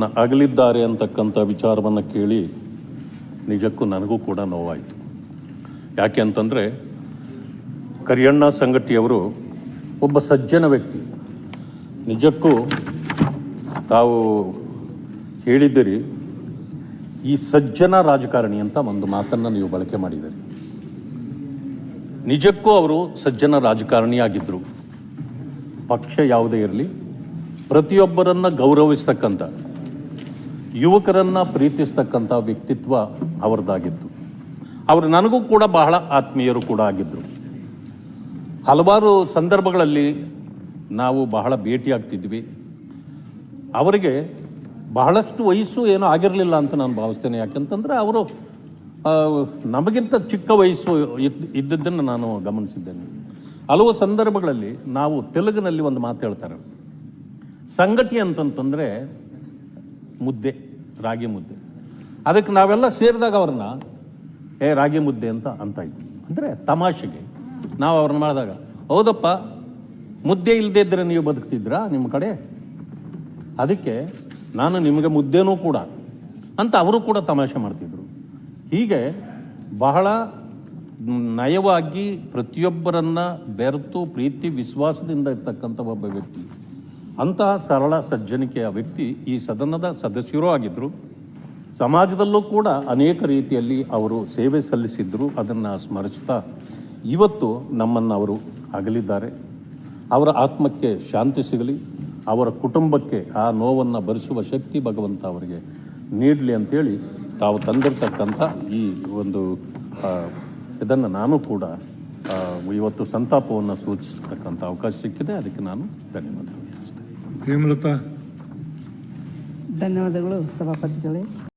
ನಮ್ಮನ್ನು ಅಗಲಿದ್ದಾರೆ ಅಂತಕ್ಕಂಥ ವಿಚಾರವನ್ನು ಕೇಳಿ ನಿಜಕ್ಕೂ ನನಗೂ ಕೂಡ ನೋವಾಯಿತು. ಯಾಕೆ ಅಂತಂದರೆ ಕರಿಯಣ್ಣ ಸಂಗಟಿಯವರು ಒಬ್ಬ ಸಜ್ಜನ ವ್ಯಕ್ತಿ. ನಿಜಕ್ಕೂ ತಾವು ಹೇಳಿದ್ದೀರಿ, ಈ ಸಜ್ಜನ ರಾಜಕಾರಣಿ ಅಂತ ಒಂದು ಮಾತನ್ನು ನೀವು ಬಳಕೆ ಮಾಡಿದ್ದೀರಿ. ನಿಜಕ್ಕೂ ಅವರು ಸಜ್ಜನ ರಾಜಕಾರಣಿಯಾಗಿದ್ದರು. ಪಕ್ಷ ಯಾವುದೇ ಇರಲಿ, ಪ್ರತಿಯೊಬ್ಬರನ್ನು ಗೌರವಿಸ್ತಕ್ಕಂಥ, ಯುವಕರನ್ನು ಪ್ರೀತಿಸ್ತಕ್ಕಂಥ ವ್ಯಕ್ತಿತ್ವ ಅವರದ್ದಾಗಿತ್ತು. ಅವರು ನನಗೂ ಕೂಡ ಬಹಳ ಆತ್ಮೀಯರು ಕೂಡ ಆಗಿದ್ದರು. ಹಲವಾರು ಸಂದರ್ಭಗಳಲ್ಲಿ ನಾವು ಬಹಳ ಭೇಟಿಯಾಗ್ತಿದ್ವಿ. ಅವರಿಗೆ ಬಹಳಷ್ಟು ವಯಸ್ಸು ಏನೂ ಆಗಿರಲಿಲ್ಲ ಅಂತ ನಾನು ಭಾವಿಸ್ತೇನೆ. ಯಾಕೆಂತಂದರೆ ಅವರು ನಮಗಿಂತ ಚಿಕ್ಕ ವಯಸ್ಸು ಇದ್ದದ್ದನ್ನು ನಾನು ಗಮನಿಸಿದ್ದೇನೆ. ಹಲವು ಸಂದರ್ಭಗಳಲ್ಲಿ ನಾವು ತೆಲುಗಿನಲ್ಲಿ ಒಂದು ಮಾತು ಹೇಳ್ತಾರೆ, ಸಂಗಟಿ ಅಂತಂತಂದರೆ ಮುದ್ದೆ, ರಾಗಿ ಮುದ್ದೆ. ಅದಕ್ಕೆ ನಾವೆಲ್ಲ ಸೇರಿದಾಗ ಅವ್ರನ್ನ ರಾಗಿ ಮುದ್ದೆ ಅಂತ ಇದ್ವಿ. ಅಂದರೆ ತಮಾಷೆಗೆ ನಾವು ಅವ್ರನ್ನ ಮಾಡಿದಾಗ, ಹೌದಪ್ಪ ಮುದ್ದೆ ಇಲ್ಲದೇ ಇದ್ದರೆ ನೀವು ಬದುಕ್ತಿದ್ರಾ ನಿಮ್ಮ ಕಡೆ, ಅದಕ್ಕೆ ನಾನು ನಿಮಗೆ ಮುದ್ದೆನೂ ಕೂಡ ಅಂತ ಅವರು ಕೂಡ ತಮಾಷೆ ಮಾಡ್ತಿದ್ರು. ಹೀಗೆ ಬಹಳ ನಯವಾಗಿ ಪ್ರತಿಯೊಬ್ಬರನ್ನು ಬೆರೆತು ಪ್ರೀತಿ ವಿಶ್ವಾಸದಿಂದ ಇರ್ತಕ್ಕಂಥ ಒಬ್ಬ ವ್ಯಕ್ತಿ. ಅಂತಹ ಸರಳ ಸಜ್ಜನಿಕೆಯ ವ್ಯಕ್ತಿ ಈ ಸದನದ ಸದಸ್ಯರೂ ಆಗಿದ್ದರು. ಸಮಾಜದಲ್ಲೂ ಕೂಡ ಅನೇಕ ರೀತಿಯಲ್ಲಿ ಅವರು ಸೇವೆ ಸಲ್ಲಿಸಿದ್ರು. ಅದನ್ನು ಸ್ಮರಿಸ್ತಾ ಇವತ್ತು ನಮ್ಮನ್ನು ಅವರು ಅಗಲಿದ್ದಾರೆ. ಅವರ ಆತ್ಮಕ್ಕೆ ಶಾಂತಿ ಸಿಗಲಿ, ಅವರ ಕುಟುಂಬಕ್ಕೆ ಆ ನೋವನ್ನು ಭರಿಸುವ ಶಕ್ತಿ ಭಗವಂತ ಅವರಿಗೆ ನೀಡಲಿ ಅಂತೇಳಿ ತಾವು ತಂದಿರತಕ್ಕಂಥ ಈ ಒಂದು ಇದನ್ನು ನಾನು ಕೂಡ ಇವತ್ತು ಸಂತಾಪವನ್ನು ಸೂಚಿಸತಕ್ಕಂಥ ಅವಕಾಶ ಸಿಕ್ಕಿದೆ. ಅದಕ್ಕೆ ನಾನು ಧನ್ಯವಾದಗಳು. ಹೇಮಲತಾ. ಧನ್ಯವಾದಗಳು ಸಭಾಪತಿಗಳೇ.